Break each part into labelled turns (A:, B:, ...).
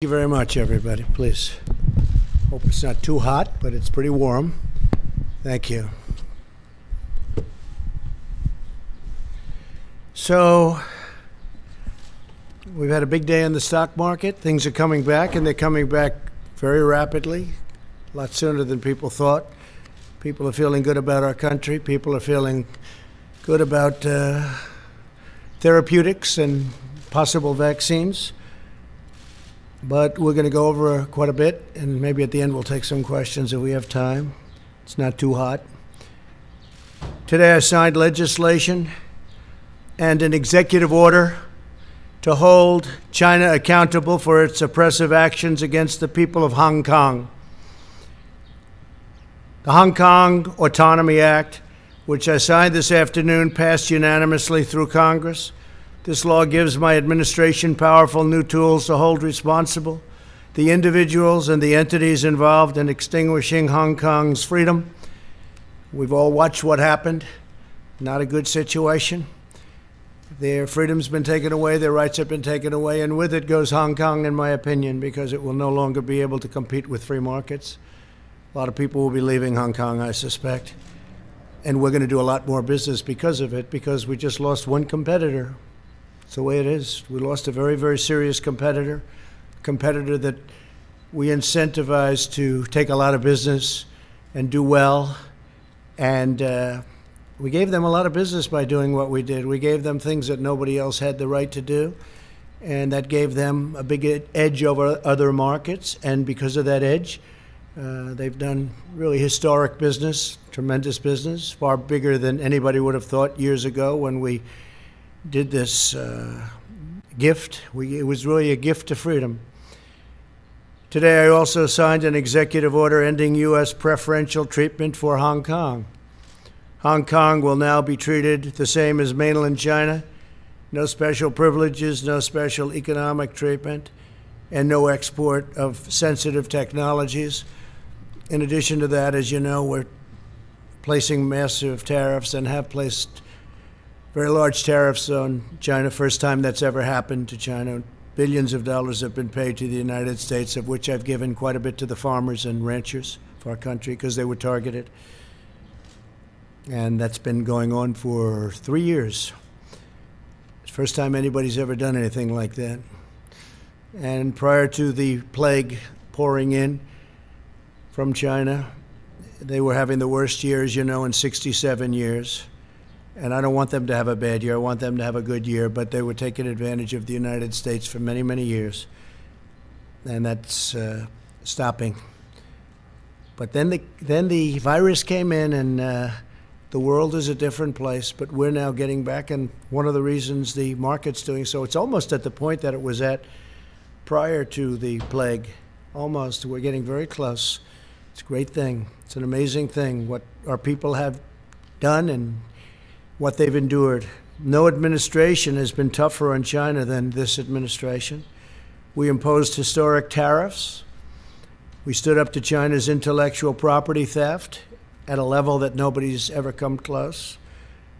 A: Thank you very much, everybody. Please. Hope it's not too hot, but it's pretty warm. Thank you. So, we've had a big day in the stock market. Things are coming back, and they're coming back very rapidly, a lot sooner than people thought. People are feeling good about our country. People are feeling good about therapeutics and possible vaccines. But we're going to go over quite a bit, and maybe at the end we'll take some questions if we have time. It's not too hot. Today I signed legislation and an executive order to hold China accountable for its oppressive actions against the people of Hong Kong. The Hong Kong Autonomy Act, which I signed this afternoon, passed unanimously through Congress. This law gives my administration powerful new tools to hold responsible the individuals and the entities involved in extinguishing Hong Kong's freedom. We've all watched what happened. Not a good situation. Their freedom's been taken away, their rights have been taken away, and with it goes Hong Kong, in my opinion, because it will no longer be able to compete with free markets. A lot of people will be leaving Hong Kong, I suspect. And we're going to do a lot more business because of it, because we just lost one competitor. It's the way it is. We lost a very, very serious competitor that we incentivized to take a lot of business and do well. And we gave them a lot of business by doing what we did. We gave them things that nobody else had the right to do. And that gave them a big edge over other markets. And because of that edge, they've done really historic business, tremendous business, far bigger than anybody would have thought years ago when we did this gift. It was really a gift to freedom. Today, I also signed an executive order ending U.S. preferential treatment for Hong Kong. Hong Kong will now be treated the same as mainland China. No special privileges, no special economic treatment, and no export of sensitive technologies. In addition to that, as you know, we're placing massive tariffs and have placed very large tariffs on China. First time that's ever happened to China. Billions of dollars have been paid to the United States, of which I've given quite a bit to the farmers and ranchers of our country because they were targeted. And that's been going on for 3 years. It's the first time anybody's ever done anything like that. And prior to the plague pouring in from China, they were having the worst years, you know, in 67 years. And I don't want them to have a bad year. I want them to have a good year. But they were taking advantage of the United States for many, many years. And that's stopping. But then the virus came in, and the world is a different place. But we're now getting back. And one of the reasons the market's doing so, it's almost at the point that it was at prior to the plague. Almost. We're getting very close. It's a great thing. It's an amazing thing what our people have done and what they've endured. No administration has been tougher on China than this administration. We imposed historic tariffs. We stood up to China's intellectual property theft at a level that nobody's ever come close.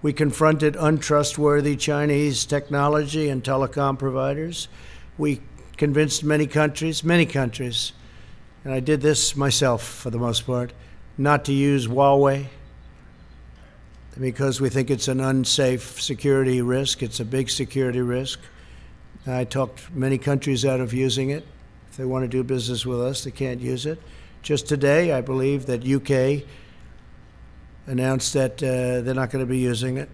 A: We confronted untrustworthy Chinese technology and telecom providers. We convinced many countries, and I did this myself for the most part, not to use Huawei, because we think it's an unsafe security risk. It's a big security risk. I talked many countries out of using it. If they want to do business with us, they can't use it. Just today, I believe that UK announced that they're not going to be using it.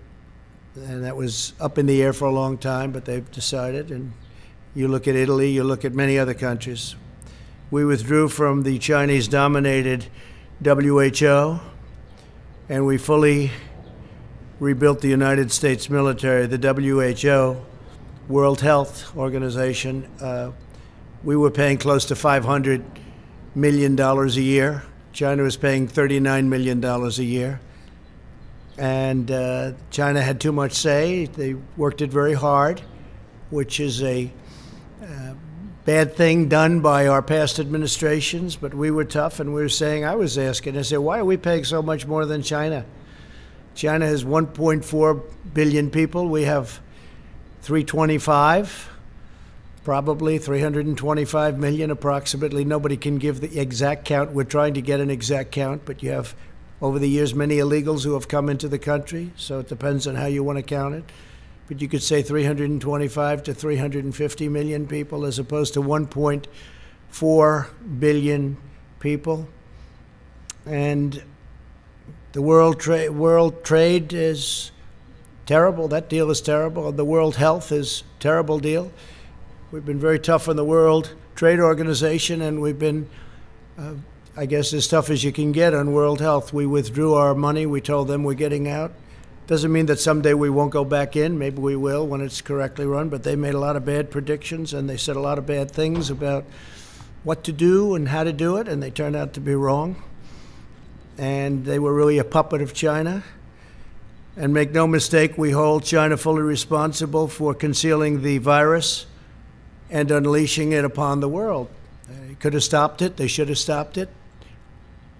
A: And that was up in the air for a long time, but they've decided. And you look at Italy, you look at many other countries. We withdrew from the Chinese-dominated WHO, and we fully rebuilt the United States military. The WHO, World Health Organization, we were paying close to $500 million a year. China was paying $39 million a year. And China had too much say. They worked it very hard, which is a bad thing done by our past administrations. But we were tough, and we were saying, I was asking, I said, why are we paying so much more than China? China has 1.4 billion people. We have 325. probably 325 million approximately. Nobody can give the exact count. We're trying to get an exact count, but you have, over the years, many illegals who have come into the country, so it depends on how you want to count it. But you could say 325 to 350 million people as opposed to 1.4 billion people. And the world trade is terrible. That deal is terrible. The world health is a terrible deal. We've been very tough on the World Trade Organization, and we've been, I guess, as tough as you can get on world health. We withdrew our money. We told them we're getting out. Doesn't mean that someday we won't go back in. Maybe we will when it's correctly run, but they made a lot of bad predictions, and they said a lot of bad things about what to do and how to do it, and they turned out to be wrong. And they were really a puppet of China. And make no mistake, we hold China fully responsible for concealing the virus and unleashing it upon the world. They could have stopped it. They should have stopped it.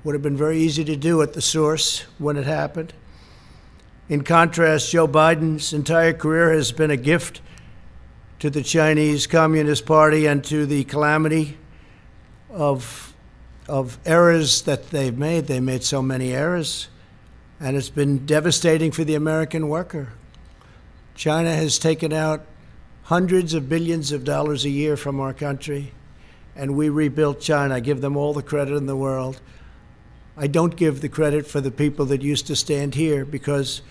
A: Would have been very easy to do at the source when it happened. In contrast, Joe Biden's entire career has been a gift to the Chinese Communist Party and to the calamity of errors that they've made. They made so many errors, and it's been devastating for the American worker. China has taken out hundreds of billions of dollars a year from our country, and we rebuilt China. I give them all the credit in the world. I don't give the credit for the people that used to stand here, because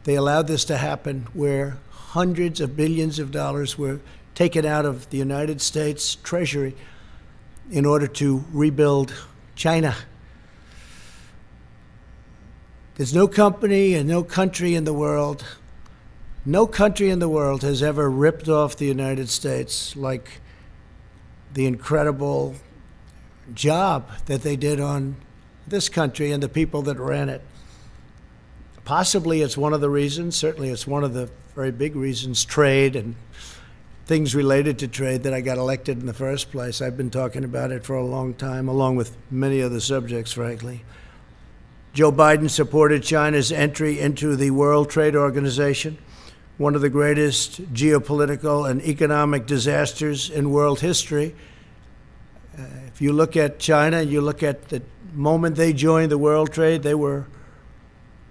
A: they allowed this to happen, where hundreds of billions of dollars were taken out of the United States Treasury in order to rebuild China. There's no company and no country in the world has ever ripped off the United States like the incredible job that they did on this country and the people that ran it. Possibly it's one of the reasons, certainly it's one of the very big reasons, trade and things related to trade, that I got elected in the first place. I've been talking about it for a long time, along with many other subjects, frankly. Joe Biden supported China's entry into the World Trade Organization, one of the greatest geopolitical and economic disasters in world history. If you look at China, you look at the moment they joined the World Trade, they were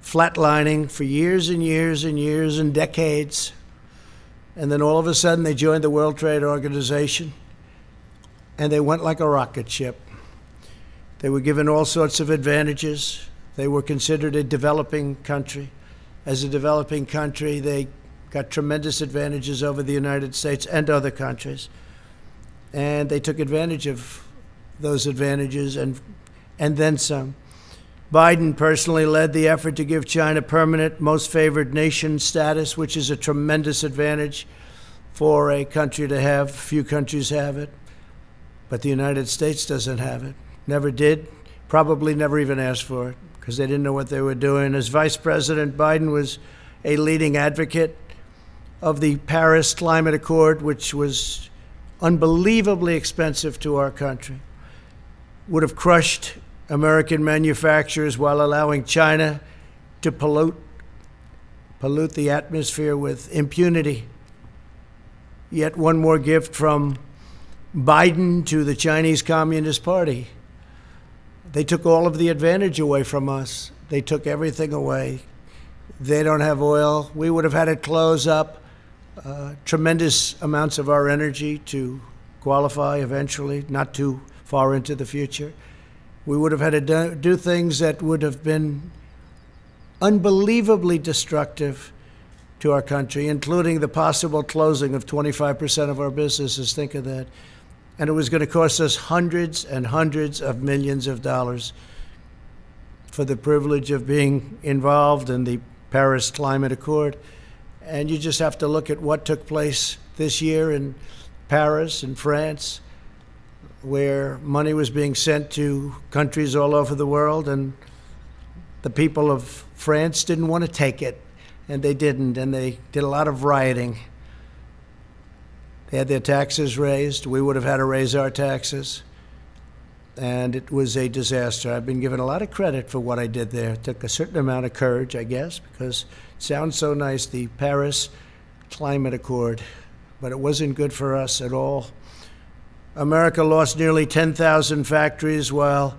A: flatlining for years and years and years and decades. And then all of a sudden they joined the World Trade Organization, and they went like a rocket ship. They were given all sorts of advantages. They were considered a developing country. As a developing country, they got tremendous advantages over the United States and other countries. And they took advantage of those advantages and then some. Biden personally led the effort to give China permanent most favored nation status, which is a tremendous advantage for a country to have. Few countries have it, but the United States doesn't have it. Never did, probably never even asked for it, because they didn't know what they were doing. As Vice President, Biden was a leading advocate of the Paris Climate Accord, which was unbelievably expensive to our country, would have crushed American manufacturers while allowing China to pollute the atmosphere with impunity. Yet one more gift from Biden to the Chinese Communist Party. They took all of the advantage away from us. They took everything away. They don't have oil. We would have had to close up tremendous amounts of our energy to qualify eventually, not too far into the future. We would have had to do things that would have been unbelievably destructive to our country, including the possible closing of 25% of our businesses. Think of that. And it was going to cost us hundreds and hundreds of millions of dollars for the privilege of being involved in the Paris Climate Accord. And you just have to look at what took place this year in Paris and France, where money was being sent to countries all over the world, and the people of France didn't want to take it, and they didn't, and they did a lot of rioting. They had their taxes raised. We would have had to raise our taxes, and it was a disaster. I've been given a lot of credit for what I did there. It took a certain amount of courage, I guess, because it sounds so nice, the Paris Climate Accord. but it wasn't good for us at all. America lost nearly 10,000 factories while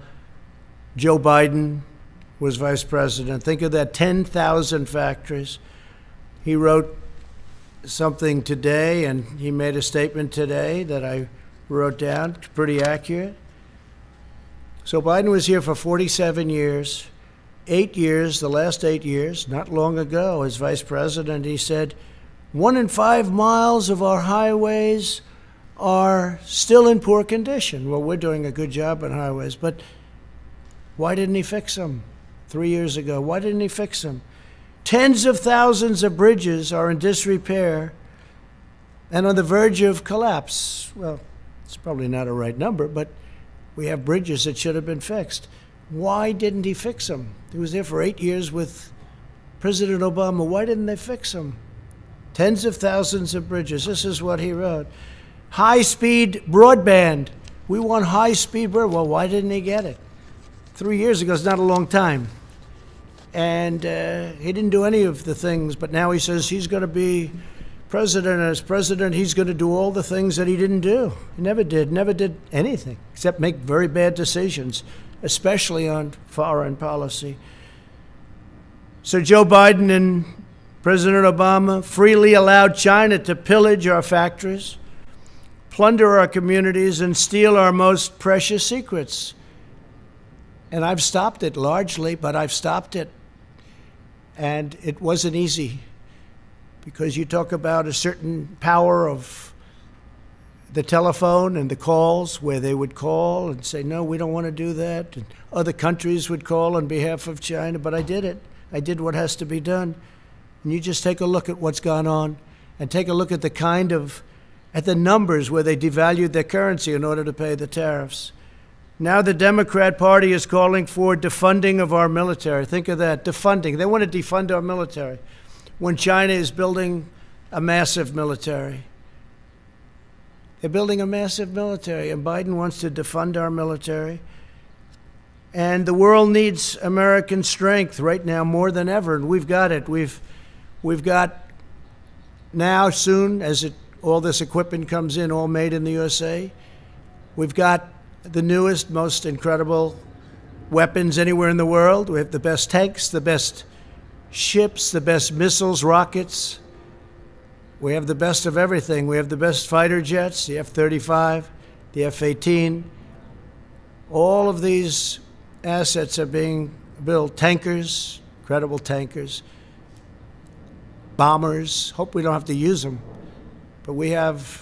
A: Joe Biden was vice president. Think of that, 10,000 factories. He wrote something today, and he made a statement today that I wrote down. It's pretty accurate. So Biden was here for 47 years, 8 years, the last 8 years, not long ago, as vice president. He said, 1 in 5 miles of our highways are still in poor condition. Well, we're doing a good job on highways, but why didn't he fix them 3 years ago? Why didn't he fix them? Tens of thousands of bridges are in disrepair and on the verge of collapse. Well, it's probably not a right number, but we have bridges that should have been fixed. Why didn't he fix them? He was there for 8 years with President Obama. Why didn't they fix them? Tens of thousands of bridges. This is what he wrote. High-speed broadband. We want high-speed broadband. Well, why didn't he get it? 3 years ago is not a long time. And he didn't do any of the things, but now he says he's going to be president. And as president, he's going to do all the things that he didn't do. He never did anything except make very bad decisions, especially on foreign policy. So Joe Biden and President Obama freely allowed China to pillage our factories, plunder our communities, and steal our most precious secrets. And I've stopped it largely, but I've stopped it. And it wasn't easy, because you talk about a certain power of the telephone and the calls, where they would call and say, no, we don't want to do that. And other countries would call on behalf of China, but I did it. I did what has to be done. And you just take a look at what's gone on, and take a look at at the numbers where they devalued their currency in order to pay the tariffs. Now the Democrat Party is calling for defunding of our military. Think of that, defunding. They want to defund our military when China is building a massive military. They're building a massive military, and Biden wants to defund our military. And the world needs American strength right now more than ever, and we've got it. We've got now, soon, as all this equipment comes in, all made in the USA, we've got the newest, most incredible weapons anywhere in the world. We have the best tanks, the best ships, the best missiles, rockets. We have the best of everything. We have the best fighter jets, the F-35, the F-18. All of these assets are being built. Tankers, incredible tankers, bombers. Hope we don't have to use them. But we have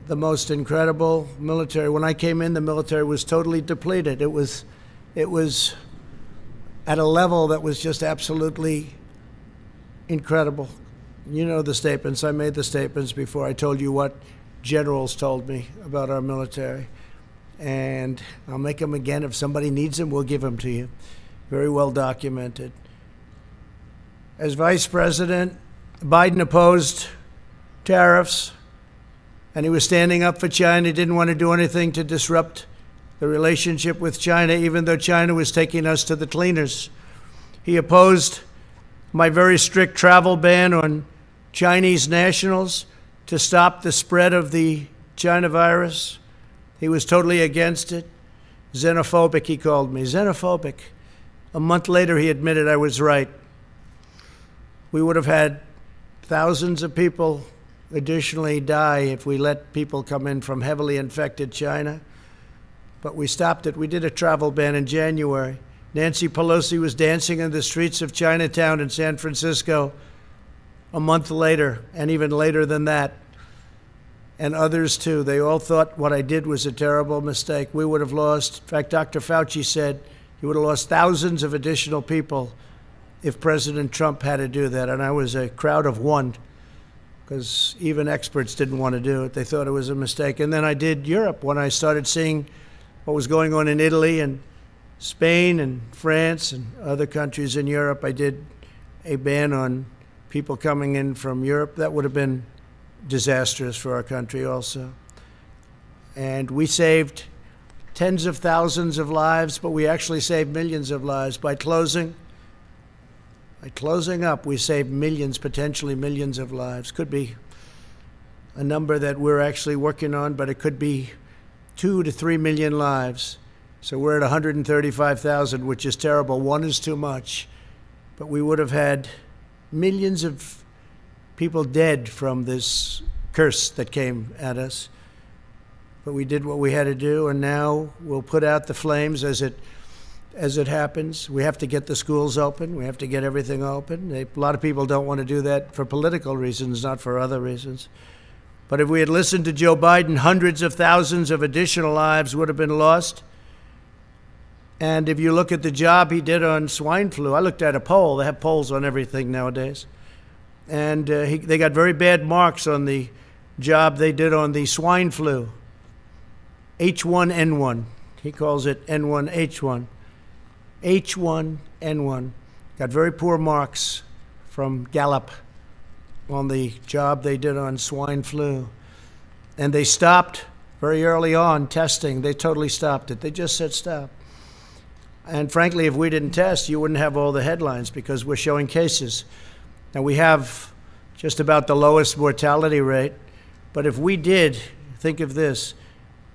A: the most incredible military. When I came in, the military was totally depleted. It was at a level that was just absolutely incredible. You know the statements. I made the statements before. I told you what generals told me about our military. And I'll make them again. If somebody needs them, we'll give them to you. Very well documented. As vice president, Biden opposed tariffs, and he was standing up for China. He didn't want to do anything to disrupt the relationship with China, even though China was taking us to the cleaners. He opposed my very strict travel ban on Chinese nationals to stop the spread of the China virus. He was totally against it. Xenophobic, he called me. Xenophobic. A month later, he admitted I was right. We would have had thousands of people additionally die if we let people come in from heavily infected China. But we stopped it. We did a travel ban in January. Nancy Pelosi was dancing in the streets of Chinatown in San Francisco a month later, and even later than that. And others too. They all thought what I did was a terrible mistake. We would have lost, in fact, Dr. Fauci said he would have lost thousands of additional people if President Trump had to do that. And I was a crowd of one, because even experts didn't want to do it. They thought it was a mistake. And then I did Europe when I started seeing what was going on in Italy and Spain and France and other countries in Europe. I did a ban on people coming in from Europe. That would have been disastrous for our country also. And we saved tens of thousands of lives, but we actually saved millions of lives by closing up. We saved millions, potentially millions of lives. Could be a number that we're actually working on, but it could be 2 to 3 million lives. So we're at 135,000, which is terrible. One is too much. But we would have had millions of people dead from this curse that came at us. But we did what we had to do, and now we'll put out the flames as it happens. We have to get the schools open. We have to get everything open. A lot of people don't want to do that for political reasons, not for other reasons. But if we had listened to Joe Biden, hundreds of thousands of additional lives would have been lost. And if you look at the job he did on swine flu, I looked at a poll. They have polls on everything nowadays. And they got very bad marks on the job they did on the swine flu. H1N1. He calls it N1H1. H1N1. Got very poor marks from Gallup on the job they did on swine flu. And they stopped very early on testing. They totally stopped it. They just said stop. And frankly, if we didn't test, you wouldn't have all the headlines because we're showing cases. Now, we have just about the lowest mortality rate. But if we did, think of this,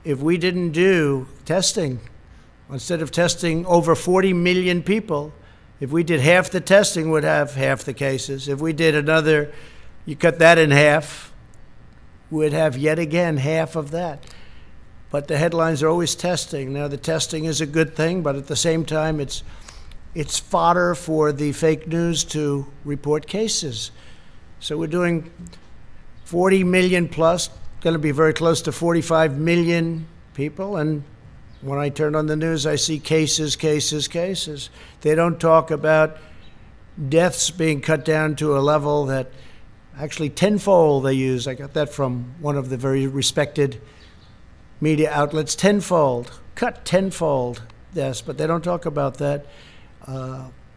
A: if we didn't do testing, instead of testing over 40 million people, if we did half the testing, we'd have half the cases. If we did another, you cut that in half, we'd have yet again half of that. But the headlines are always testing. Now, the testing is a good thing, but at the same time, it's fodder for the fake news to report cases. So we're doing 40 million plus, going to be very close to 45 million people. And when I turn on the news, I see cases, cases, cases. They don't talk about deaths being cut down to a level that actually tenfold they use. I got that from one of the very respected media outlets, tenfold, cut tenfold deaths, but they don't talk about that.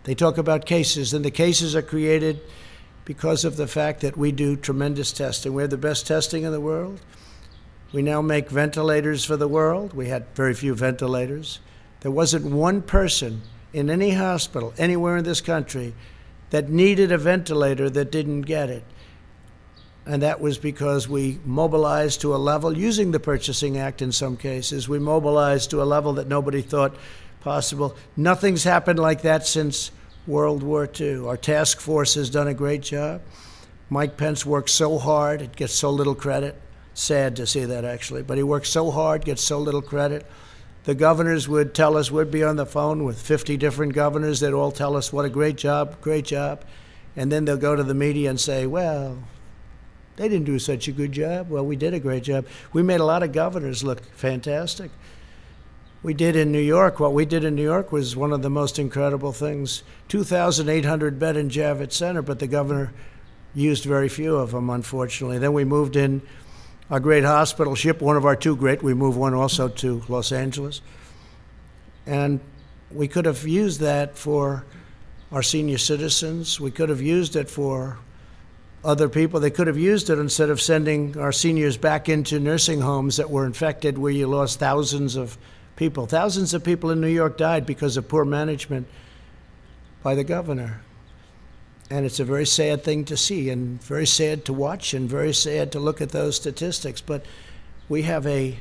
A: They talk about cases, and the cases are created because of the fact that we do tremendous testing. We have the best testing in the world. We now make ventilators for the world. We had very few ventilators. There wasn't one person in any hospital anywhere in this country that needed a ventilator that didn't get it. And that was because we mobilized to a level, using the Purchasing Act in some cases, we mobilized to a level that nobody thought possible. Nothing's happened like that since World War II. Our task force has done a great job. Mike Pence works so hard, it gets so little credit. Sad to see that, actually. But he works so hard, gets so little credit. The governors would tell us, we'd be on the phone with 50 different governors. They'd all tell us what a great job, great job. And then they'll go to the media and say, well, they didn't do such a good job. Well, we did a great job. We made a lot of governors look fantastic. We did in New York. What we did in New York was one of the most incredible things. 2,800 bed in Javits Center, but the governor used very few of them, unfortunately. Then we moved in our great hospital ship, one of our two great. We moved one also to Los Angeles. And we could have used that for our senior citizens. We could have used it for other people. They could have used it instead of sending our seniors back into nursing homes that were infected, where you lost thousands of people. Thousands of people in New York died because of poor management by the governor. And it's a very sad thing to see, and very sad to watch, and very sad to look at those statistics. But we have an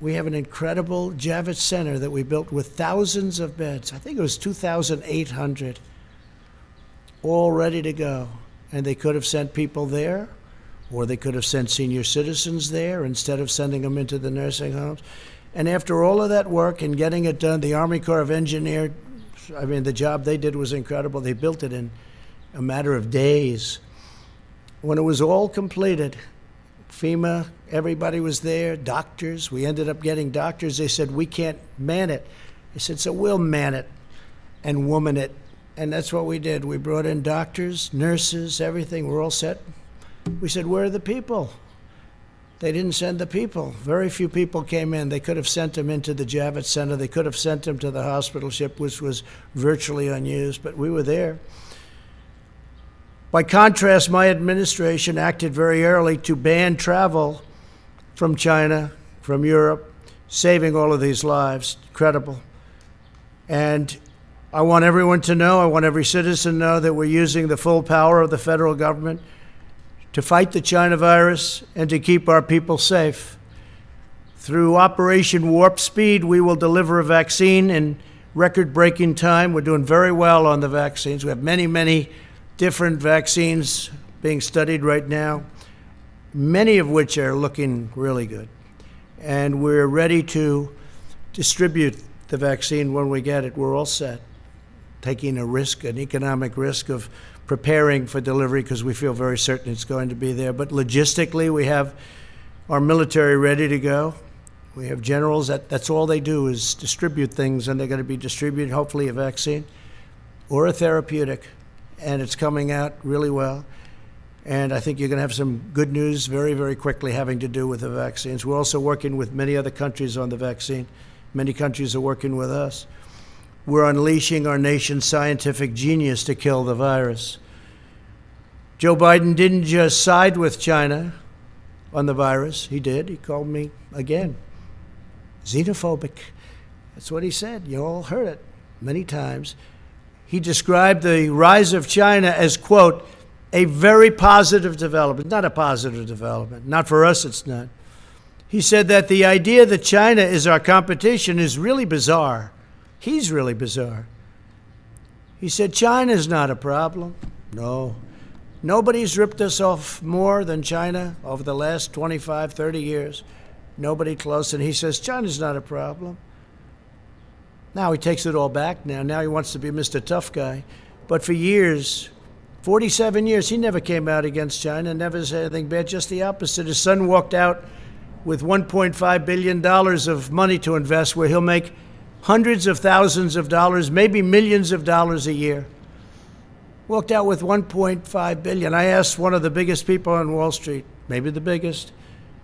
A: incredible Javits Center that we built with thousands of beds. I think it was 2,800, all ready to go. And they could have sent people there, or they could have sent senior citizens there instead of sending them into the nursing homes. And after all of that work and getting it done, the Army Corps of Engineers, I mean, the job they did was incredible. They built it in a matter of days. When it was all completed, FEMA, everybody was there, doctors. We ended up getting doctors. They said, we can't man it. I said, so we'll man it and woman it. And that's what we did. We brought in doctors, nurses, everything. We're all set. We said, where are the people? They didn't send the people. Very few people came in. They could have sent them into the Javits Center. They could have sent them to the hospital ship, which was virtually unused, but we were there. By contrast, my administration acted very early to ban travel from China, from Europe, saving all of these lives. Incredible. And I want everyone to know, I want every citizen to know that we're using the full power of the federal government to fight the China virus and to keep our people safe. Through Operation Warp Speed, we will deliver a vaccine in record-breaking time. We're doing very well on the vaccines. We have many, many different vaccines being studied right now, many of which are looking really good. And we're ready to distribute the vaccine when we get it. We're all set, taking a risk, an economic risk of preparing for delivery because we feel very certain it's going to be there. But logistically, we have our military ready to go. We have generals, that's all they do is distribute things, and they're going to be distributing hopefully a vaccine or a therapeutic, and it's coming out really well. And I think you're going to have some good news very, very quickly having to do with the vaccines. We're also working with many other countries on the vaccine. Many countries are working with us. We're unleashing our nation's scientific genius to kill the virus. Joe Biden didn't just side with China on the virus. He did. He called me, again, xenophobic. That's what he said. You all heard it many times. He described the rise of China as, quote, a very positive development. Not a positive development. Not for us, it's not. He said that the idea that China is our competition is really bizarre. He's really bizarre. He said, China's not a problem. No. Nobody's ripped us off more than China over the last 25, 30 years. Nobody close. And he says, China's not a problem. Now he takes it all back now. Now he wants to be Mr. Tough Guy. But for years, 47 years, he never came out against China, never said anything bad, just the opposite. His son walked out with $1.5 billion of money to invest where he'll make hundreds of thousands of dollars, maybe millions of dollars a year. Walked out with $1.5 billion. I asked one of the biggest people on Wall Street, maybe the biggest,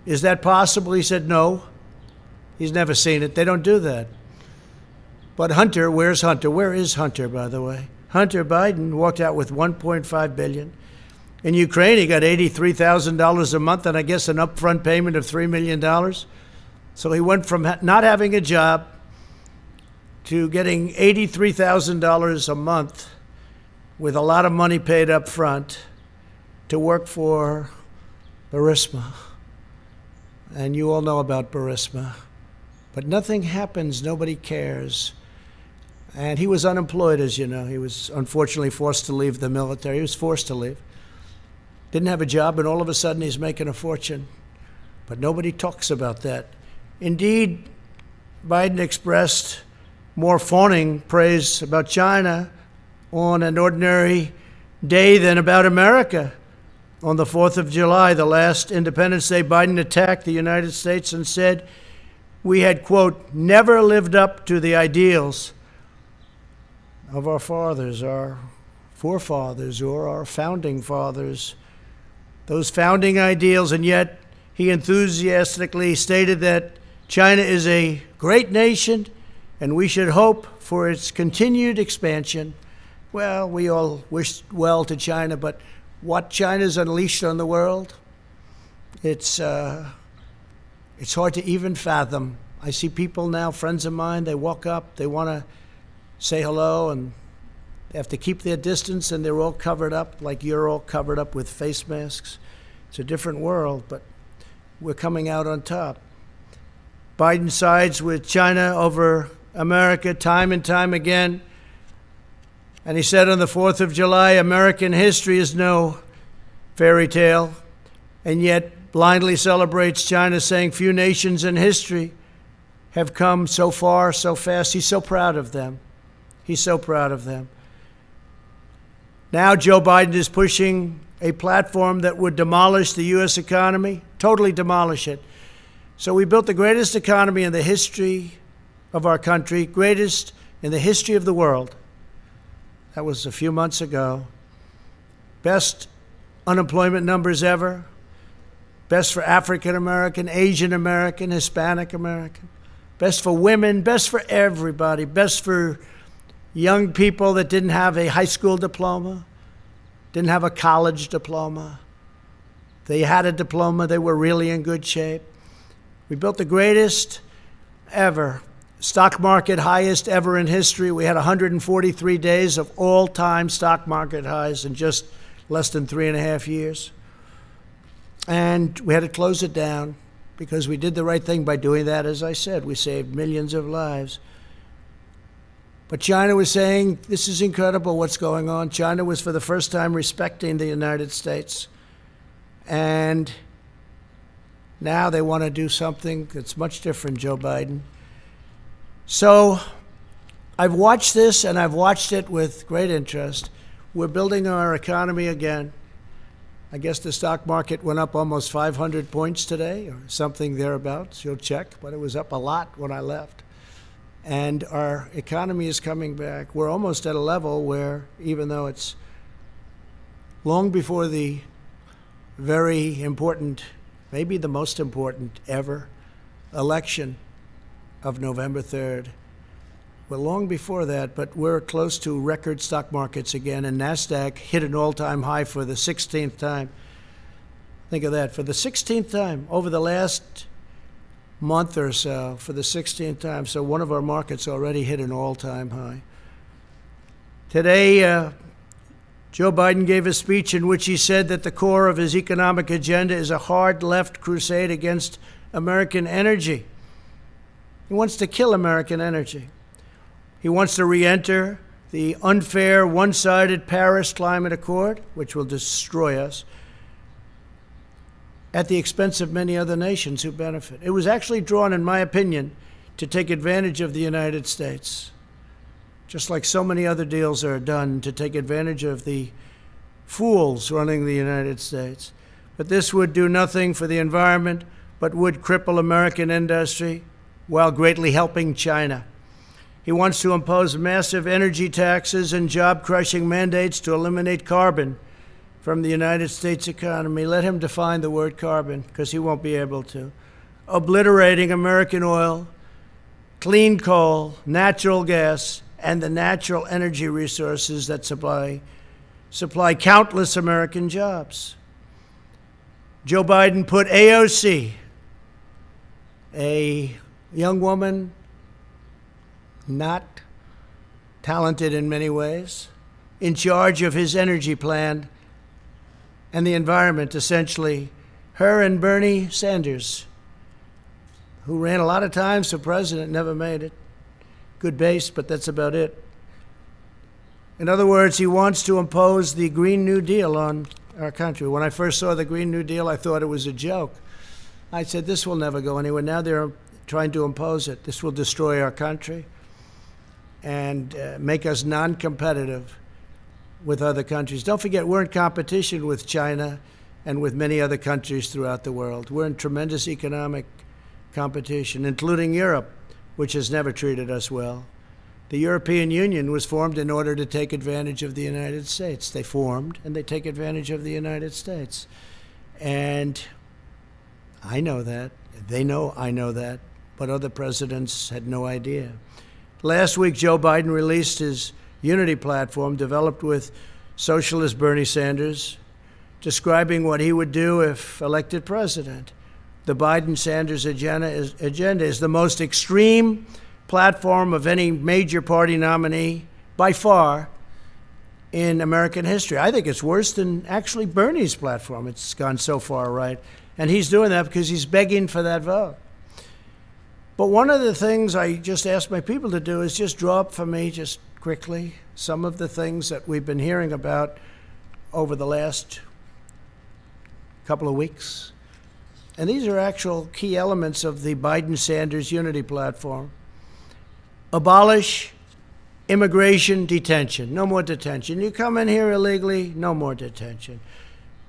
A: is that possible? He said no. He's never seen it. They don't do that. But Hunter, where's Hunter? Where is Hunter, by the way? Hunter Biden walked out with $1.5 billion. In Ukraine, he got $83,000 a month and I guess an upfront payment of $3 million. So he went from not having a job to getting $83,000 a month with a lot of money paid up front to work for Burisma. And you all know about Burisma. But nothing happens, nobody cares. And he was unemployed, as you know. He was unfortunately forced to leave the military. He was forced to leave. Didn't have a job, and all of a sudden he's making a fortune. But nobody talks about that. Indeed, Biden expressed more fawning praise about China on an ordinary day than about America. On the 4th of July, the last Independence Day, Biden attacked the United States and said we had, quote, never lived up to the ideals of our fathers, our forefathers, or our founding fathers, those founding ideals. And yet he enthusiastically stated that China is a great nation and we should hope for its continued expansion. Well, we all wish well to China, but what China's unleashed on the world, it's hard to even fathom. I see people now, friends of mine, they walk up, they want to say hello, and they have to keep their distance, and they're all covered up like you're all covered up with face masks. It's a different world, but we're coming out on top. Biden sides with China over America time and time again. And he said on the 4th of July, American history is no fairy tale, and yet blindly celebrates China, saying few nations in history have come so far, so fast. He's so proud of them. He's so proud of them. Now Joe Biden is pushing a platform that would demolish the U.S. economy, totally demolish it. So we built the greatest economy in the history of our country, greatest in the history of the world. That was a few months ago. Best unemployment numbers ever. Best for African American, Asian American, Hispanic American. Best for women, best for everybody. Best for young people that didn't have a high school diploma, didn't have a college diploma. They had a diploma, they were really in good shape. We built the greatest ever. Stock market highest ever in history. We had 143 days of all-time stock market highs in just less than 3.5 years. And we had to close it down because we did the right thing by doing that. As I said, we saved millions of lives. But China was saying, this is incredible what's going on. China was for the first time respecting the United States. And now they want to do something that's much different, Joe Biden. So I've watched this, and I've watched it with great interest. We're building our economy again. I guess the stock market went up almost 500 points today, or something thereabouts. You'll check, but it was up a lot when I left. And our economy is coming back. We're almost at a level where, even though it's long before the very important, maybe the most important ever, election of November 3rd, we're long before that, but we're close to record stock markets again, and NASDAQ hit an all-time high for the 16th time. Think of that, for the 16th time over the last month or so, for the 16th time. So one of our markets already hit an all-time high. Today, Joe Biden gave a speech in which he said that the core of his economic agenda is a hard left crusade against American energy. He wants to kill American energy. He wants to re-enter the unfair, one-sided Paris Climate Accord, which will destroy us, at the expense of many other nations who benefit. It was actually drawn, in my opinion, to take advantage of the United States, just like so many other deals are done to take advantage of the fools running the United States. But this would do nothing for the environment, but would cripple American industry while greatly helping China. He wants to impose massive energy taxes and job-crushing mandates to eliminate carbon from the United States economy. Let him define the word carbon, because he won't be able to. Obliterating American oil, clean coal, natural gas, and the natural energy resources that supply countless American jobs. Joe Biden put AOC, a young woman, not talented in many ways, in charge of his energy plan and the environment, essentially. Her and Bernie Sanders, who ran a lot of times for president, never made it. Good base, but that's about it. In other words, he wants to impose the Green New Deal on our country. When I first saw the Green New Deal, I thought it was a joke. I said, this will never go anywhere. Now they're trying to impose it. This will destroy our country and make us non-competitive with other countries. Don't forget, we're in competition with China and with many other countries throughout the world. We're in tremendous economic competition, including Europe, which has never treated us well. The European Union was formed in order to take advantage of the United States. They formed, and they take advantage of the United States. And I know that. They know I know that. But other presidents had no idea. Last week, Joe Biden released his unity platform developed with socialist Bernie Sanders, describing what he would do if elected president. The Biden-Sanders agenda is the most extreme platform of any major party nominee, by far, in American history. I think it's worse than actually Bernie's platform. It's gone so far right. And he's doing that because he's begging for that vote. But one of the things I just asked my people to do is just draw up for me, just quickly, some of the things that we've been hearing about over the last couple of weeks. And these are actual key elements of the Biden-Sanders unity platform. Abolish immigration detention. No more detention. You come in here illegally, no more detention.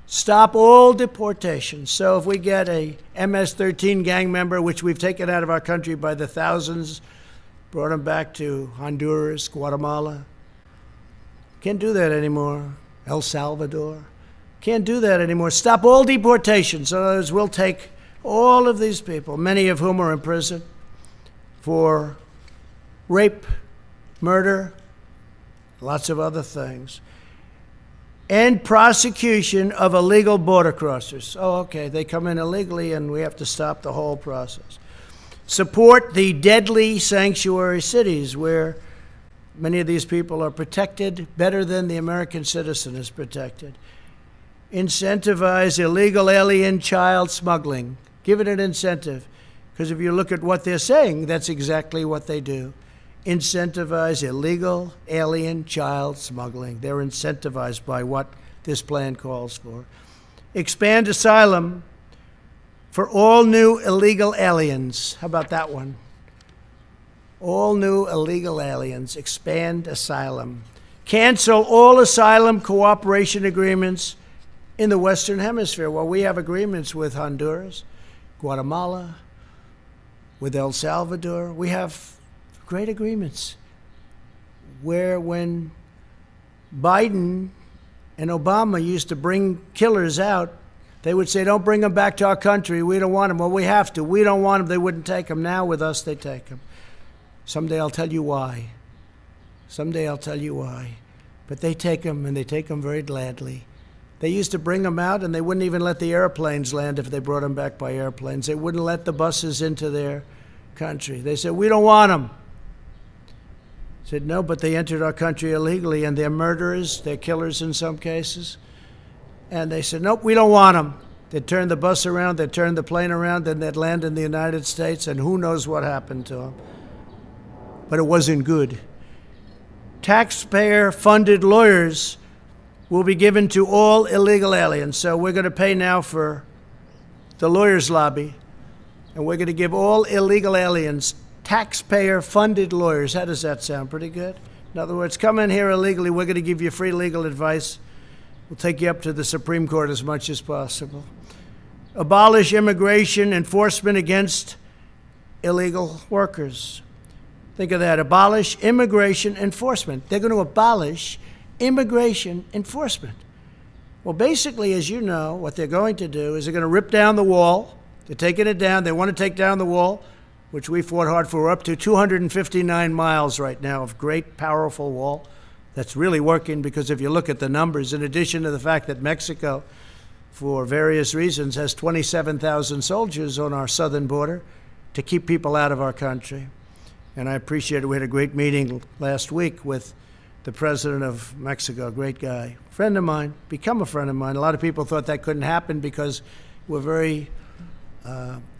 A: Stop all deportations. So if we get a MS-13 gang member, which we've taken out of our country by the thousands, brought them back to Honduras, Guatemala, can't do that anymore. El Salvador, can't do that anymore. Stop all deportations. In other words, we'll take all of these people, many of whom are in prison for rape, murder, lots of other things. End prosecution of illegal border crossers. Oh, okay, they come in illegally and we have to stop the whole process. Support the deadly sanctuary cities where many of these people are protected better than the American citizen is protected. incentivize illegal alien child smuggling. Give it an incentive. Because if you look at what they're saying, that's exactly what they do. Incentivize illegal alien child smuggling. They're incentivized by what this plan calls for. Expand asylum for all new illegal aliens. How about that one? All new illegal aliens. Expand asylum. Cancel all asylum cooperation agreements in the Western Hemisphere. Well, we have agreements with Honduras, Guatemala, with El Salvador. We have great agreements where when Biden and Obama used to bring killers out, they would say, don't bring them back to our country. We don't want them. Well, we have to. We don't want them. They wouldn't take them. Now with us, they take them. Someday I'll tell you why. Someday I'll tell you why. But they take them, and they take them very gladly. They used to bring them out, and they wouldn't even let the airplanes land if they brought them back by airplanes. They wouldn't let the buses into their country. They said, we don't want them. I said, no, but they entered our country illegally, and they're murderers. They're killers in some cases. And they said, nope, we don't want them. They'd turn the bus around, they'd turn the plane around, and they'd land in the United States, and who knows what happened to them. But it wasn't good. Taxpayer-funded lawyers will be given to all illegal aliens. So we're going to pay now for the lawyers' lobby, and we're going to give all illegal aliens taxpayer-funded lawyers. How does that sound? Pretty good? In other words, come in here illegally, we're going to give you free legal advice. We'll take you up to the Supreme Court as much as possible. Abolish immigration enforcement against illegal workers. Think of that. Abolish immigration enforcement. They're going to abolish immigration enforcement. Well, basically, as you know, what they're going to do is they're going to rip down the wall. They're taking it down. They want to take down the wall, which we fought hard for. We're up to 259 miles right now of great, powerful wall that's really working, because if you look at the numbers, in addition to the fact that Mexico, for various reasons, has 27,000 soldiers on our southern border to keep people out of our country. And I appreciate it. We had a great meeting last week with the president of Mexico, a great guy, friend of mine, become a friend of mine. A lot of people thought that couldn't happen because we're very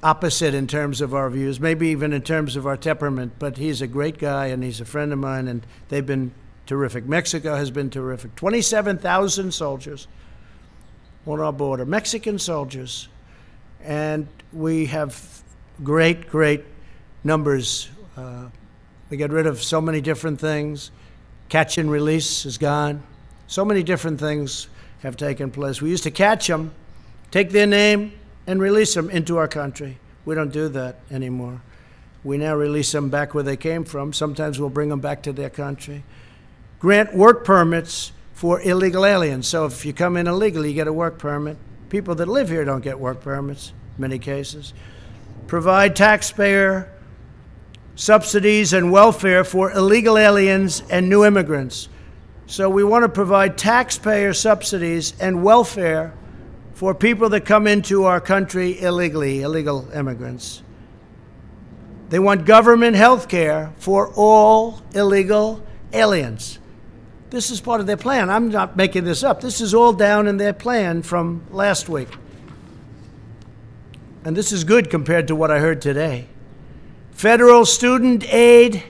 A: opposite in terms of our views, maybe even in terms of our temperament, but he's a great guy and he's a friend of mine, and they've been terrific. Mexico has been terrific. 27,000 soldiers on our border, Mexican soldiers, and we have great, great numbers. We get rid of so many different things. Catch and release is gone. So many different things have taken place. We used to catch them, take their name, and release them into our country. We don't do that anymore. We now release them back where they came from. Sometimes we'll bring them back to their country. Grant work permits for illegal aliens. So if you come in illegally, you get a work permit. People that live here don't get work permits in many cases. Provide taxpayer subsidies and welfare for illegal aliens and new immigrants. So we want to provide taxpayer subsidies and welfare for people that come into our country illegally, illegal immigrants. They want government health care for all illegal aliens. This is part of their plan. I'm not making this up. This is all down in their plan from last week. And this is good compared to what I heard today. Federal student aid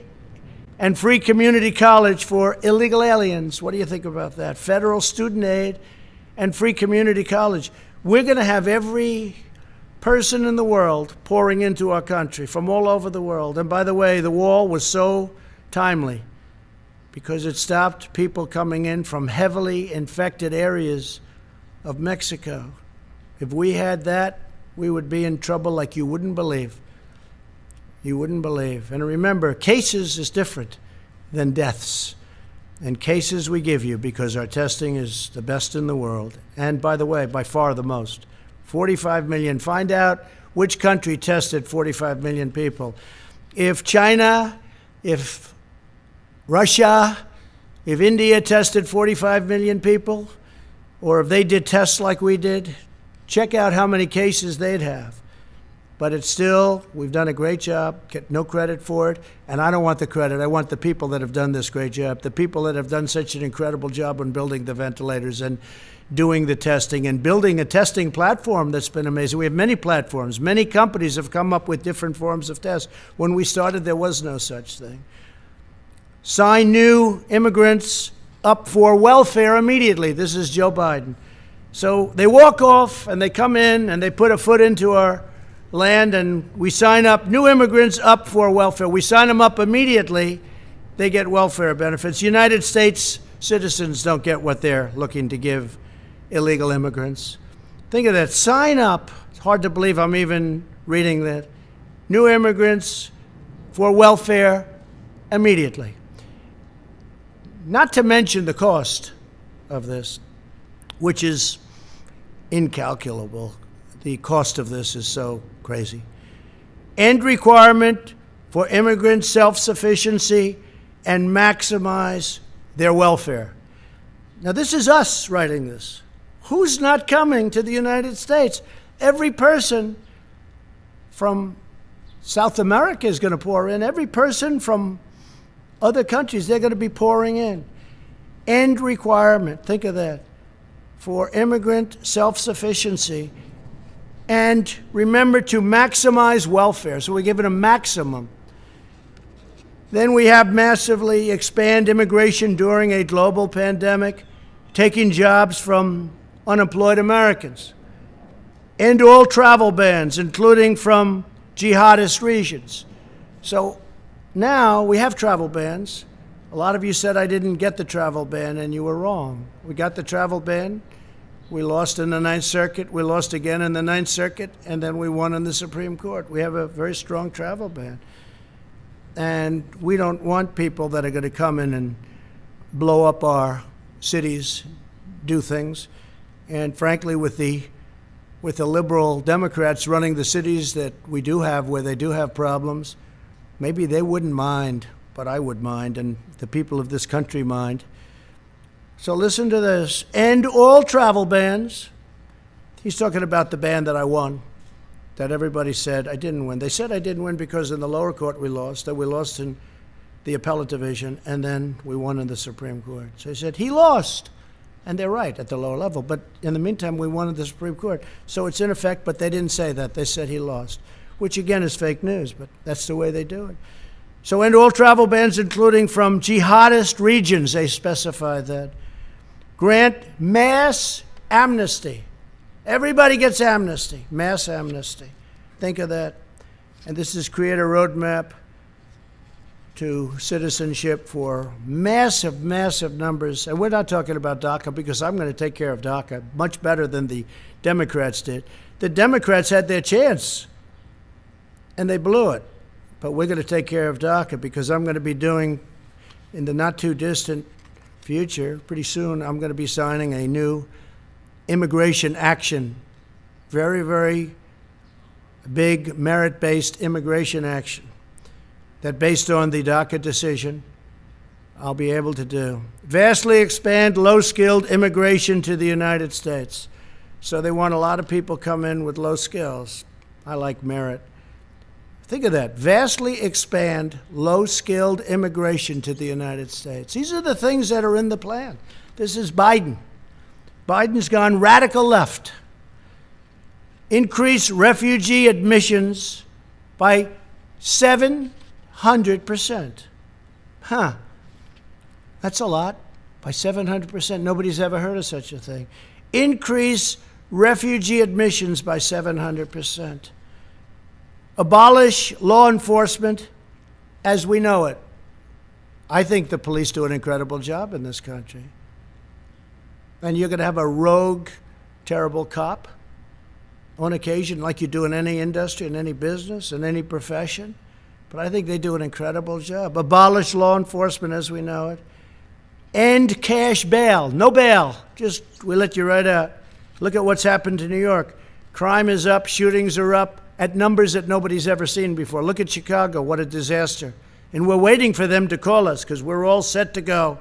A: and free community college for illegal aliens. What do you think about that? Federal student aid and free community college. We're going to have every person in the world pouring into our country from all over the world. And by the way, the wall was so timely because it stopped people coming in from heavily infected areas of Mexico. If we had that, we would be in trouble like you wouldn't believe. You wouldn't believe. And remember, cases is different than deaths. And cases we give you because our testing is the best in the world. And by the way, by far the most. 45 million. Find out which country tested 45 million people. If China, if Russia, if India tested 45 million people, or if they did tests like we did, check out how many cases they'd have. But it's still, we've done a great job, get no credit for it, and I don't want the credit. I want the people that have done this great job, the people that have done such an incredible job on building the ventilators and doing the testing and building a testing platform that's been amazing. We have many platforms. Many companies have come up with different forms of tests. When we started, there was no such thing. Sign new immigrants up for welfare immediately. This is Joe Biden. So they walk off and they come in and they put a foot into our land, and we sign up new immigrants up for welfare. We sign them up immediately. They get welfare benefits. United States citizens don't get what they're looking to give illegal immigrants. Think of that. Sign up. It's hard to believe I'm even reading that. New immigrants for welfare immediately. Not to mention the cost of this, which is incalculable. The cost of this is so crazy. End requirement for immigrant self-sufficiency and maximize their welfare. Now, this is us writing this. Who's not coming to the United States? Every person from South America is going to pour in. Every person from other countries, they're going to be pouring in. End requirement, think of that, for immigrant self-sufficiency. And remember to maximize welfare. So we give it a maximum. Then we have massively expand immigration during a global pandemic, taking jobs from unemployed Americans. End all travel bans, including from jihadist regions. So now we have travel bans. A lot of you said I didn't get the travel ban, and you were wrong. We got the travel ban. We lost in the Ninth Circuit. We lost again in the Ninth Circuit, and then we won in the Supreme Court. We have a very strong travel ban. And we don't want people that are going to come in and blow up our cities, do things. And frankly, with the liberal Democrats running the cities that we do have, where they do have problems, maybe they wouldn't mind, but I would mind, and the people of this country mind. So listen to this. End all travel bans. He's talking about the ban that I won, that everybody said I didn't win. They said I didn't win because in the lower court we lost, that we lost in the appellate division, and then we won in the Supreme Court. So he said he lost, and they're right at the lower level. But in the meantime, we won in the Supreme Court. So it's in effect, but they didn't say that. They said he lost, which again is fake news, but that's the way they do it. So end all travel bans, including from jihadist regions. They specify that. Grant mass amnesty. Everybody gets amnesty, mass amnesty. Think of that. And this is create a roadmap to citizenship for massive, massive numbers. And we're not talking about DACA because I'm going to take care of DACA much better than the Democrats did. The Democrats had their chance, and they blew it. But we're going to take care of DACA because I'm going to be doing, in the not too distant future, pretty soon, I'm going to be signing a new immigration action. Very, very big merit-based immigration action that, based on the DACA decision, I'll be able to do. Vastly expand low-skilled immigration to the United States. So they want a lot of people come in with low skills. I like merit. Think of that. Vastly expand low-skilled immigration to the United States. These are the things that are in the plan. This is Biden. Biden's gone radical left. Increase refugee admissions by 700%. Huh. That's a lot. By 700%. Nobody's ever heard of such a thing. Increase refugee admissions by 700%. Abolish law enforcement as we know it. I think the police do an incredible job in this country. And you're going to have a rogue, terrible cop on occasion, like you do in any industry, in any business, in any profession. But I think they do an incredible job. Abolish law enforcement as we know it. End cash bail. No bail. Just, we let you right out. Look at what's happened to New York. Crime is up. Shootings are up at numbers that nobody's ever seen before. Look at Chicago. What a disaster. And we're waiting for them to call us because we're all set to go.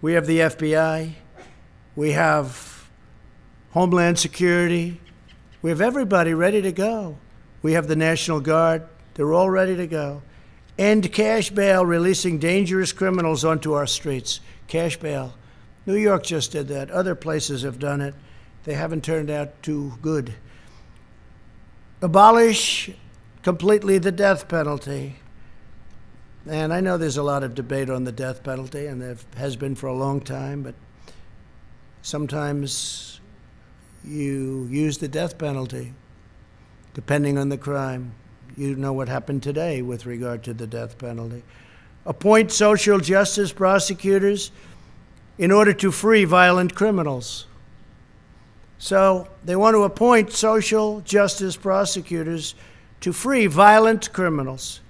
A: We have the FBI. We have Homeland Security. We have everybody ready to go. We have the National Guard. They're all ready to go. End cash bail, releasing dangerous criminals onto our streets. Cash bail. New York just did that. Other places have done it. They haven't turned out too good. Abolish completely the death penalty. And I know there's a lot of debate on the death penalty, and there has been for a long time, but sometimes you use the death penalty, depending on the crime. You know what happened today with regard to the death penalty. Appoint social justice prosecutors in order to free violent criminals. So they want to appoint social justice prosecutors to free violent criminals.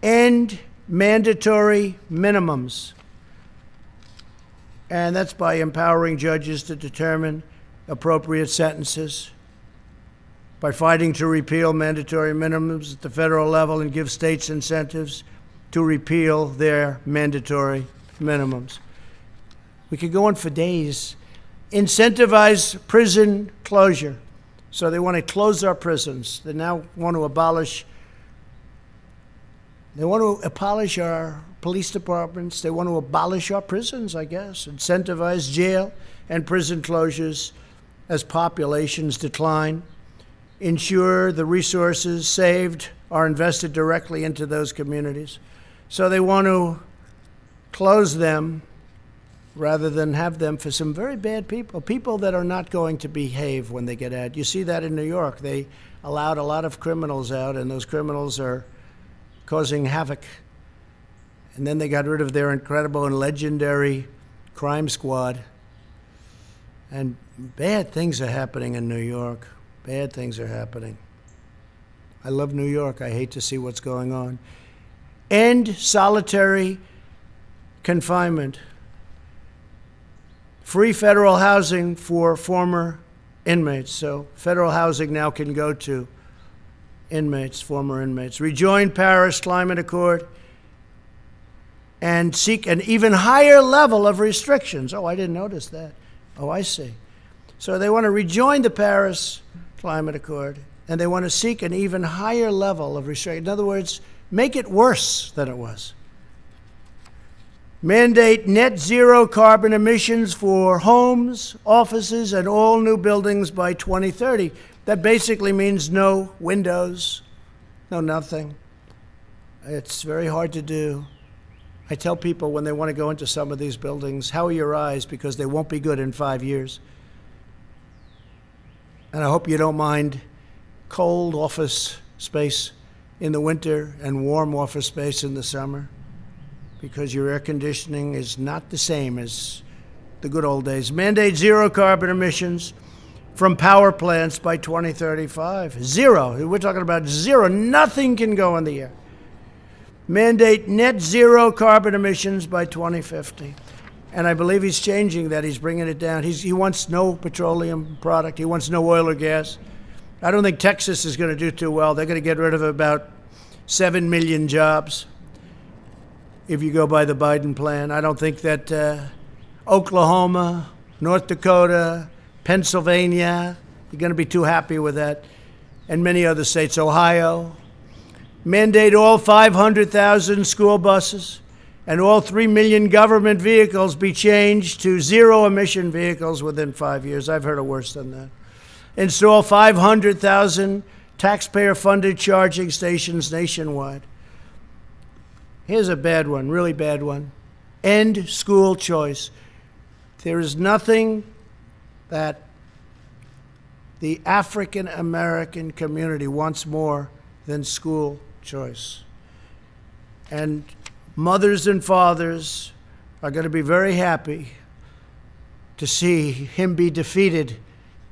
A: End mandatory minimums. And that's by empowering judges to determine appropriate sentences, by fighting to repeal mandatory minimums at the federal level and give states incentives to repeal their mandatory minimums. We could go on for days. Incentivize prison closure. So they want to close our prisons. They now want to abolish our police departments. They want to abolish our prisons, I guess. Incentivize jail and prison closures as populations decline. Ensure the resources saved are invested directly into those communities. So they want to close them rather than have them for some very bad people, people that are not going to behave when they get out. You see that in New York. They allowed a lot of criminals out, and those criminals are causing havoc. And then they got rid of their incredible and legendary crime squad. And bad things are happening in New York. Bad things are happening. I love New York. I hate to see what's going on. End solitary confinement. Free federal housing for former inmates. So federal housing now can go to inmates, former inmates. Rejoin Paris Climate Accord and seek an even higher level of restrictions. Oh, I didn't notice that. Oh, I see. So they want to rejoin the Paris Climate Accord, and they want to seek an even higher level of restriction. In other words, make it worse than it was. Mandate net zero carbon emissions for homes, offices, and all new buildings by 2030. That basically means no windows, no nothing. It's very hard to do. I tell people when they want to go into some of these buildings, how are your eyes? Because they won't be good in 5 years. And I hope you don't mind cold office space in the winter and warm office space in the summer, because your air conditioning is not the same as the good old days. Mandate zero carbon emissions from power plants by 2035. Zero. We're talking about zero. Nothing can go in the air. Mandate net zero carbon emissions by 2050. And I believe he's changing that. He's bringing it down. He wants no petroleum product. He wants no oil or gas. I don't think Texas is going to do too well. They're going to get rid of about 7 million jobs if you go by the Biden plan. I don't think that Oklahoma, North Dakota, Pennsylvania, you're going to be too happy with that, and many other states, Ohio. Mandate all 500,000 school buses and all 3 million government vehicles be changed to zero-emission vehicles within 5 years. I've heard of worse than that. Install 500,000 taxpayer-funded charging stations nationwide. Here's a bad one, really bad one. End school choice. There is nothing that the African American community wants more than school choice. And mothers and fathers are going to be very happy to see him be defeated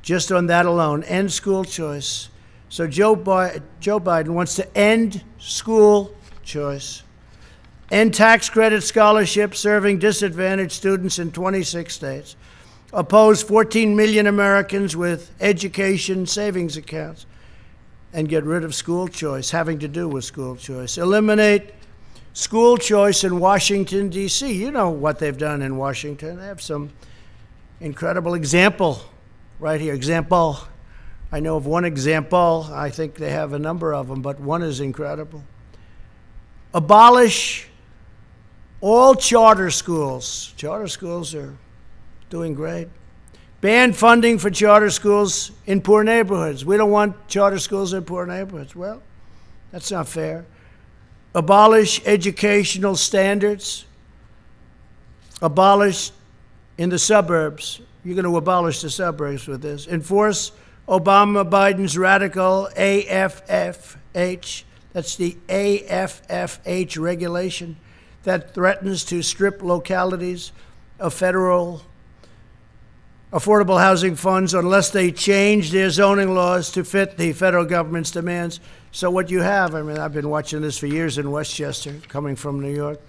A: just on that alone. End school choice. So Joe Biden wants to end school choice. End tax credit scholarships serving disadvantaged students in 26 states. Oppose 14 million Americans with education savings accounts. And get rid of school choice, having to do with school choice. Eliminate school choice in Washington, D.C. You know what they've done in Washington. They have some incredible example right here I know of one example. I think they have a number of them, but one is incredible. Abolish all charter schools. Charter schools are doing great. Ban funding for charter schools in poor neighborhoods. We don't want charter schools in poor neighborhoods. Well, that's not fair. Abolish educational standards. Abolish in the suburbs. You're going to abolish the suburbs with this. Enforce Obama-Biden's radical AFFH. That's the AFFH regulation that threatens to strip localities of federal affordable housing funds unless they change their zoning laws to fit the federal government's demands. So what you have, I mean, I've been watching this for years in Westchester, coming from New York.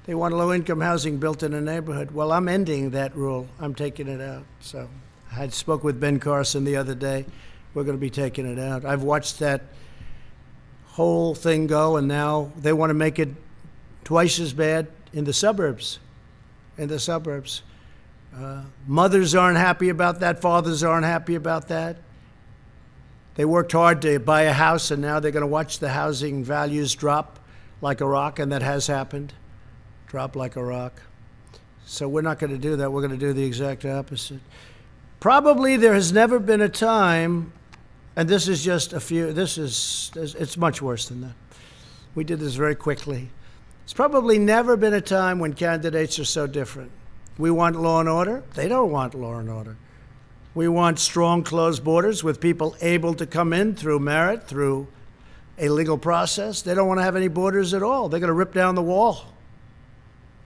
A: They want low-income housing built in a neighborhood. Well, I'm ending that rule. I'm taking it out. So I spoke with Ben Carson the other day. We're going to be taking it out. I've watched that whole thing go, and now they want to make it twice as bad in the suburbs. In the suburbs. Mothers aren't happy about that. Fathers aren't happy about that. They worked hard to buy a house, and now they're going to watch the housing values drop like a rock, and that has happened. Drop like a rock. So we're not going to do that. We're going to do the exact opposite. Probably there has never been a time, and this is just a few, it's much worse than that. We did this very quickly. It's probably never been a time when candidates are so different. We want law and order. They don't want law and order. We want strong, closed borders with people able to come in through merit, through a legal process. They don't want to have any borders at all. They're going to rip down the wall.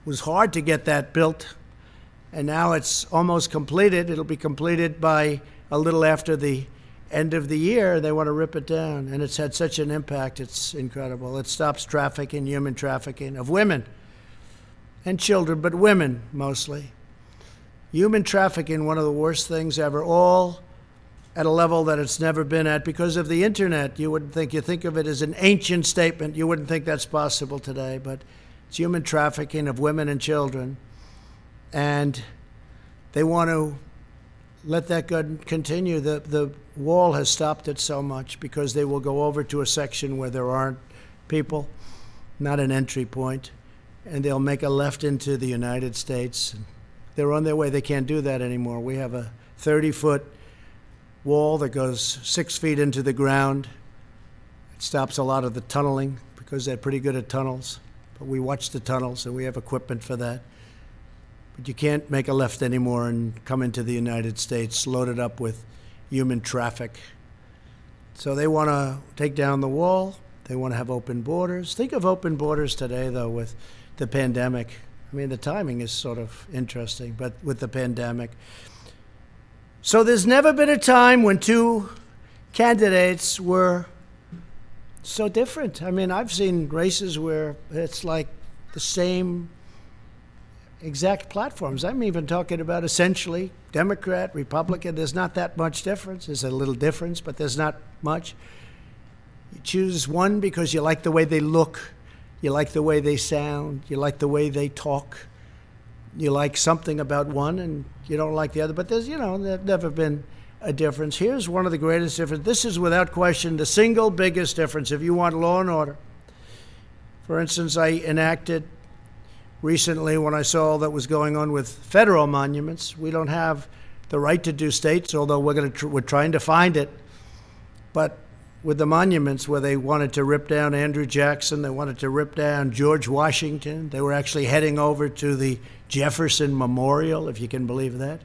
A: It was hard to get that built, and now it's almost completed. It'll be completed by a little after the end of the year. They want to rip it down, and it's had such an impact. It's incredible. It stops trafficking, human trafficking of women and children, but women mostly. Human trafficking, one of the worst things ever, all at a level that it's never been at because of the internet. You think of it as an ancient statement. You wouldn't think that's possible today, but it's human trafficking of women and children. And they want to let that continue. The wall has stopped it so much because they will go over to a section where there aren't people, not an entry point, and they'll make a left into the United States. They're on their way. They can't do that anymore. We have a 30-foot wall that goes 6 feet into the ground. It stops a lot of the tunneling because they're pretty good at tunnels. But we watch the tunnels, and we have equipment for that. But you can't make a left anymore and come into the United States loaded up with human traffic. So they want to take down the wall. They want to have open borders. Think of open borders today, though, with the pandemic. I mean, the timing is sort of interesting, but with the pandemic. So there's never been a time when two candidates were so different. I mean, I've seen races where it's like the same exact platforms. I'm even talking about essentially Democrat, Republican. There's not that much difference. There's a little difference, but there's not much. You choose one because you like the way they look. You like the way they sound. You like the way they talk. You like something about one and you don't like the other. But there's never been a difference. Here's one of the greatest differences. This is without question the single biggest difference if you want law and order. For instance, I enacted recently when I saw all that was going on with federal monuments. We don't have the right to do states, although we're trying to find it. But with the monuments where they wanted to rip down Andrew Jackson, they wanted to rip down George Washington. They were actually heading over to the Jefferson Memorial, if you can believe that.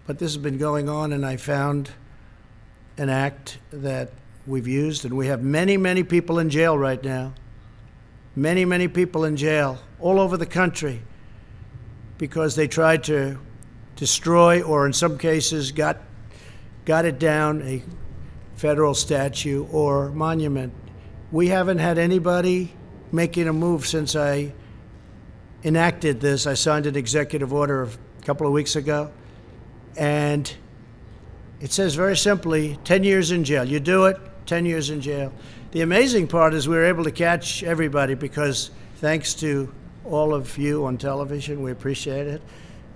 A: But this has been going on, and I found an act that we've used, and we have many, many people in jail right now. Many, many people in jail all over the country because they tried to destroy, or in some cases got it down, a federal statue or monument. We haven't had anybody making a move since I enacted this. I signed an executive order a couple of weeks ago, and it says very simply, 10 years in jail. You do it, 10 years in jail. The amazing part is we were able to catch everybody because thanks to all of you on television, we appreciate it.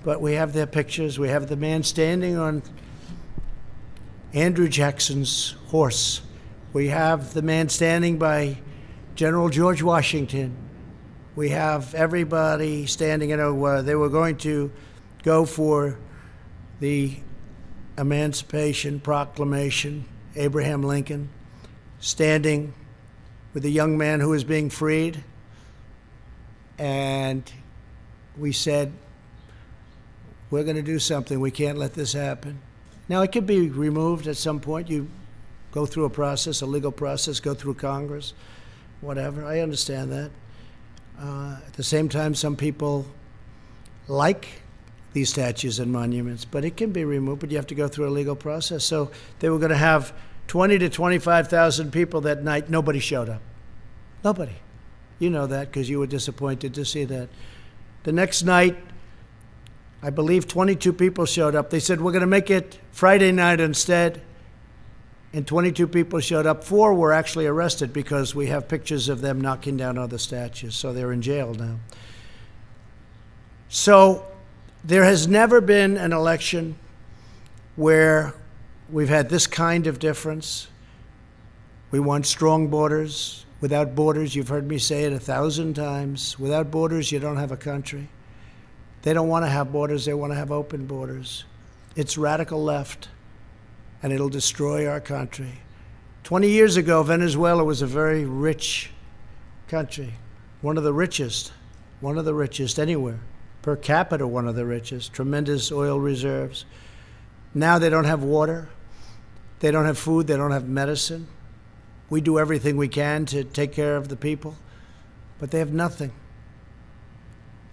A: But we have their pictures. We have the man standing on Andrew Jackson's horse. We have the man standing by General George Washington. We have everybody standing. They were going to go for the Emancipation Proclamation, Abraham Lincoln, standing with a young man who was being freed. And we said, we're going to do something. We can't let this happen. Now, it could be removed at some point. You go through a process, a legal process, go through Congress, whatever. I understand that. At the same time, some people like these statues and monuments, but it can be removed, but you have to go through a legal process. So they were going to have 20 to 25,000 people that night. Nobody showed up. Nobody. You know that because you were disappointed to see that. The next night, I believe 22 people showed up. They said, we're going to make it Friday night instead. And 22 people showed up. 4 were actually arrested because we have pictures of them knocking down other statues. So they're in jail now. So there has never been an election where we've had this kind of difference. We want strong borders. Without borders, you've heard me say it 1,000 times, without borders, you don't have a country. They don't want to have borders. They want to have open borders. It's radical left, and it'll destroy our country. 20 years ago, Venezuela was a very rich country, one of the richest anywhere. Per capita, one of the richest, tremendous oil reserves. Now they don't have water. They don't have food. They don't have medicine. We do everything we can to take care of the people, but they have nothing.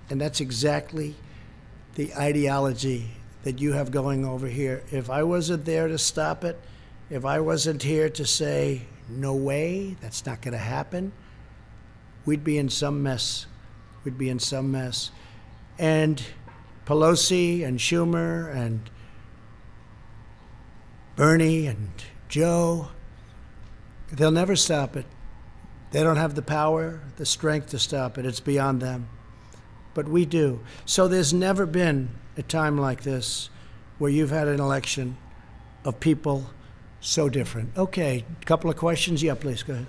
A: And that's exactly the ideology that you have going over here. If I wasn't there to stop it, if I wasn't here to say, no way, that's not going to happen, we'd be in some mess. We'd be in some mess. And Pelosi and Schumer and Bernie and Joe, they'll never stop it. They don't have the power, the strength to stop it. It's beyond them. But we do. So there's never been a time like this where you've had an election of people so different. Okay, a couple of questions. Yeah, please, go ahead.